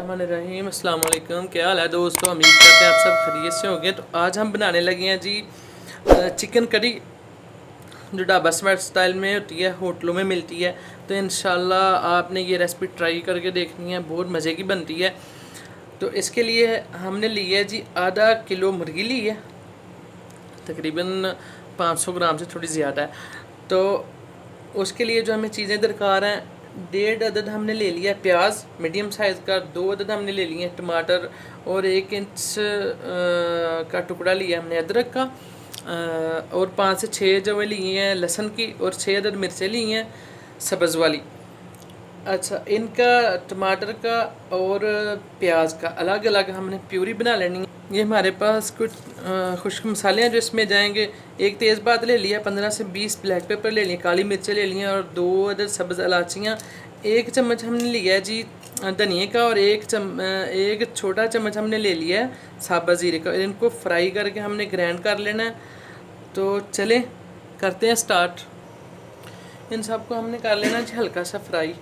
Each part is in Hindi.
बिस्मिल्लाहिर्रहमानिर्रहीम। अस्सलाम वालेकुम। क्या हाल है दोस्तों, उम्मीद करते हैं आप सब खैरियत से होंगे। तो आज हम बनाने लगे हैं जी चिकन करी, जो ढाबा स्टाइल में होती है, होटलों में मिलती है। तो इंशाल्लाह आपने ये रेसिपी ट्राई करके देखनी है, बहुत मज़े की बनती है। तो इसके लिए हमने ली है जी आधा किलो मुर्गी ली है, तकरीबन 500 ग्राम से थोड़ी ज़्यादा है। तो उसके लिए जो हमें चीज़ें दरकार हैं, 1.5 अदद हमने ले लिया प्याज मीडियम साइज़ का, 2 अदद हमने ले लिए टमाटर और 1 इंच का टुकड़ा लिया हमने अदरक का, और 5 से 6 जो लिए हैं लहसुन की, और 6 अदद मिर्चें ली हैं सब्ज़ वाली। अच्छा, इनका टमाटर का और प्याज का अलग अलग हमने प्यूरी बना लेनी है। ये हमारे पास कुछ खुश्क मसाले हैं जो इसमें जाएंगे। एक तेज़पात ले लिया, 15 से 20 ब्लैक पेपर ले लिए, काली मिर्चें ले लिए और 2 अदद सब्ज़ इलायचियाँ। 1 चम्मच हमने लिया है जी धनिए का, और 1 छोटा चम्मच हमने ले लिया है साबुत ज़ीरे का। इनको फ्राई करके हमने ग्राइंड कर लेना है। तो चलें करते हैं स्टार्ट। इन सबको हमने कर लेना जी हल्का सा फ्राई।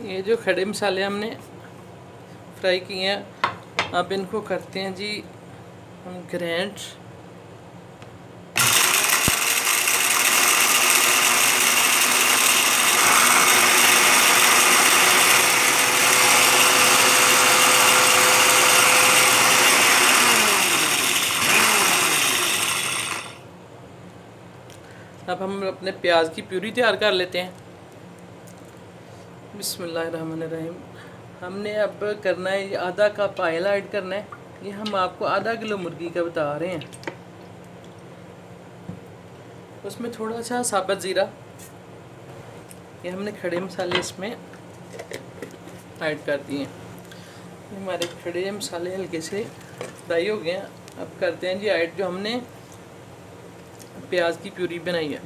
ये जो खड़े मसाले हमने फ्राई किए हैं, अब इनको करते हैं जी हम ग्राइंड। अब हम अपने प्याज की प्यूरी तैयार कर लेते हैं। बिस्मिल्लाहिर्रहमानिर्रहीम। हमने अब करना है आधा कप ऑयल ऐड करना है। ये हम आपको आधा किलो मुर्गी का बता रहे हैं। उसमें थोड़ा सा साबुत ज़ीरा, ये हमने खड़े मसाले इसमें ऐड कर दिए। हमारे खड़े मसाले हल्के से फ्राई हो गए हैं। अब करते हैं जी ऐड जो हमने प्याज की प्यूरी बनाई है।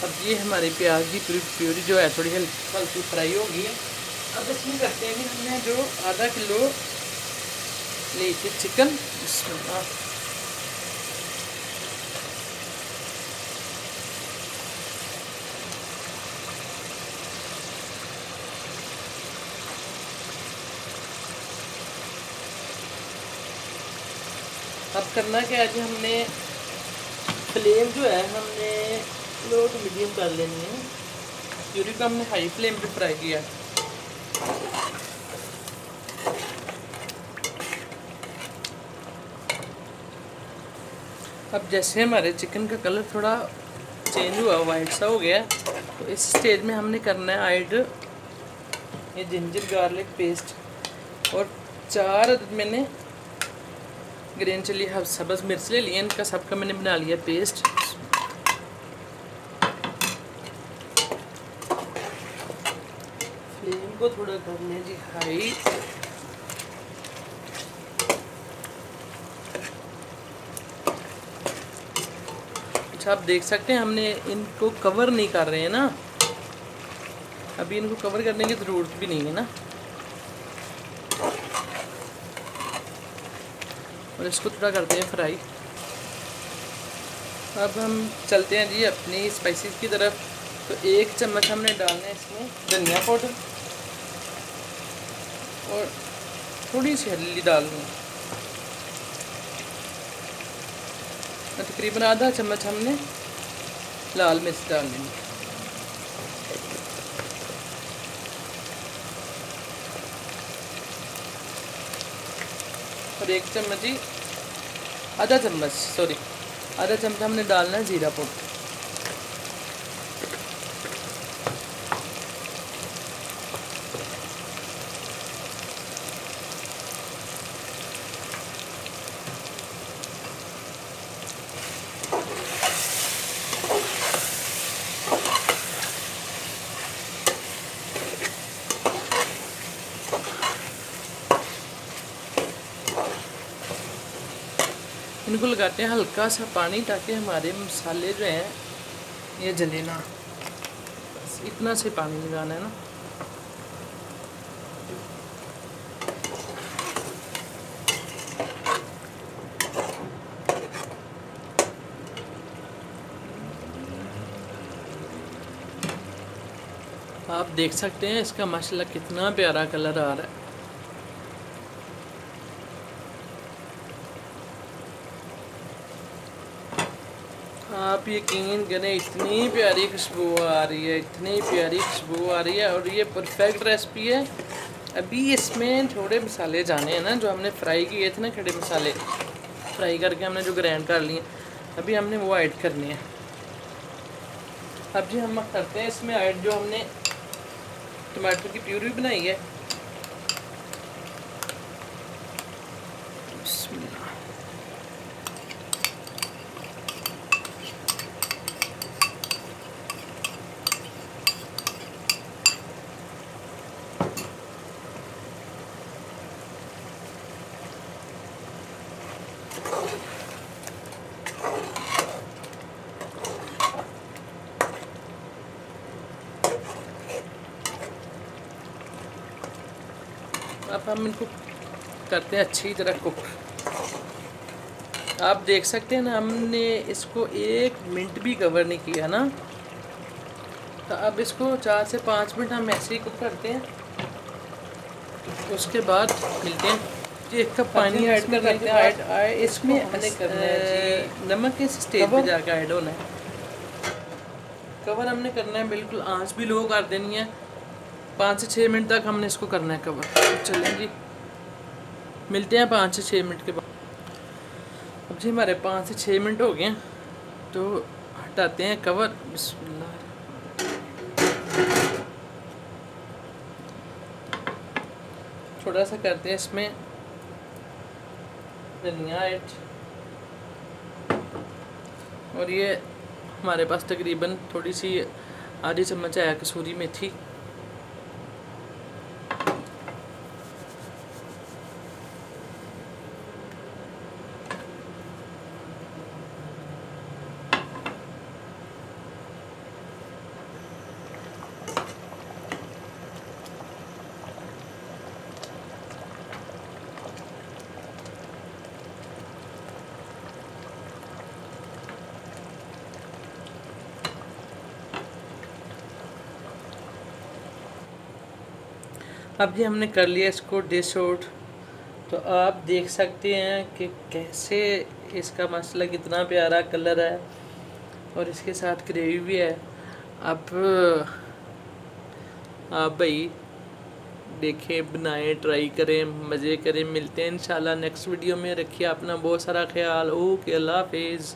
अब ये हमारी प्याज की प्यूरी जो है थोड़ी हल्की फ्राई हो गई है। अब इसमें करते हैं कि हमने जो आधा किलो ली थी चिकन, इसमें अब करना क्या है कि हमने फ्लेम जो है हमने लो टू मीडियम कर लेनी है। प्यूरी को हमने हाई फ्लेम पे फ्राई किया। अब जैसे हमारे चिकन का कलर थोड़ा चेंज हुआ, वाइट सा हो गया, तो इस स्टेज में हमने करना है ऐड ये जिंजर गार्लिक पेस्ट, और 4 अदद मैंने ग्रीन चिली सब्ज़ मिर्च ले लिए। इनका सबका मैंने बना लिया पेस्ट। फ्लेम को थोड़ा कर लें जी हाई। अच्छा, आप देख सकते हैं हमने इनको कवर नहीं कर रहे हैं ना, अभी इनको कवर करने की ज़रूरत भी नहीं है ना। और इसको थोड़ा करते हैं फ्राई। अब हम चलते हैं जी अपनी स्पाइसेस की तरफ। तो 1 चम्मच हमने डालना है इसमें धनिया पाउडर, और थोड़ी सी हल्दी डालनी है। तकरीबन आधा चम्मच हमने लाल मिर्च डालनी है, और 1 चम्मच ही आधा चम्मच हमने डालना है ज़ीरा पाउडर। इनको लगाते हैं हल्का सा पानी, ताकि हमारे मसाले जो हैं ये जले ना। बस इतना से पानी लगाना है ना। आप देख सकते हैं इसका माशाल्लाह कितना प्यारा कलर आ रहा है। आप यकीन करें इतनी प्यारी खुशबू आ रही है, इतनी प्यारी खुशबू आ रही है, और ये परफेक्ट रेसिपी है। अभी इसमें थोड़े मसाले जाने हैं ना, जो हमने फ्राई किए थे ना, खड़े मसाले फ्राई करके हमने जो ग्राइंड कर लिए, अभी हमने वो ऐड करने हैं। अब जी हम करते हैं इसमें ऐड जो हमने टमाटर की प्यूरी बनाई है। बिस्मिल्लाह। अब हम इनको करते हैं अच्छी तरह कुक। आप देख सकते हैं ना, हमने इसको 1 मिनट भी कवर नहीं किया ना। तो अब इसको 4 से 5 मिनट हम ऐसे ही कुक करते हैं। उसके बाद मिलते हैं जी। 1 कप पानी ऐड कर लेते हैं। इसमें नमक किस स्टेज पे जाकर ऐड होना है। कवर हमने करना है बिल्कुल, आंच भी लो कर देनी है। 5 से 6 मिनट तक हमने इसको करना है कवर। चलें जी, मिलते हैं 5 से 6 मिनट के बाद। अब जी हमारे 5 से 6 मिनट हो गए हैं, तो हटाते हैं कवर। बिस्मिल्लाह। थोड़ा सा करते हैं इसमें धनिया ऐड, और ये हमारे पास तकरीबन थोड़ी सी आधी चम्मच है कसूरी मेथी। अब ये हमने कर लिया इसको डिश आउट। तो आप देख सकते हैं कि कैसे इसका मसाला कितना प्यारा कलर है, और इसके साथ ग्रेवी भी है। अब आप भाई देखें, बनाएं, ट्राई करें, मज़े करें। मिलते हैं इंशाल्लाह नेक्स्ट वीडियो में। रखिए अपना बहुत सारा ख्याल। ओके, अल्लाह हाफिज़।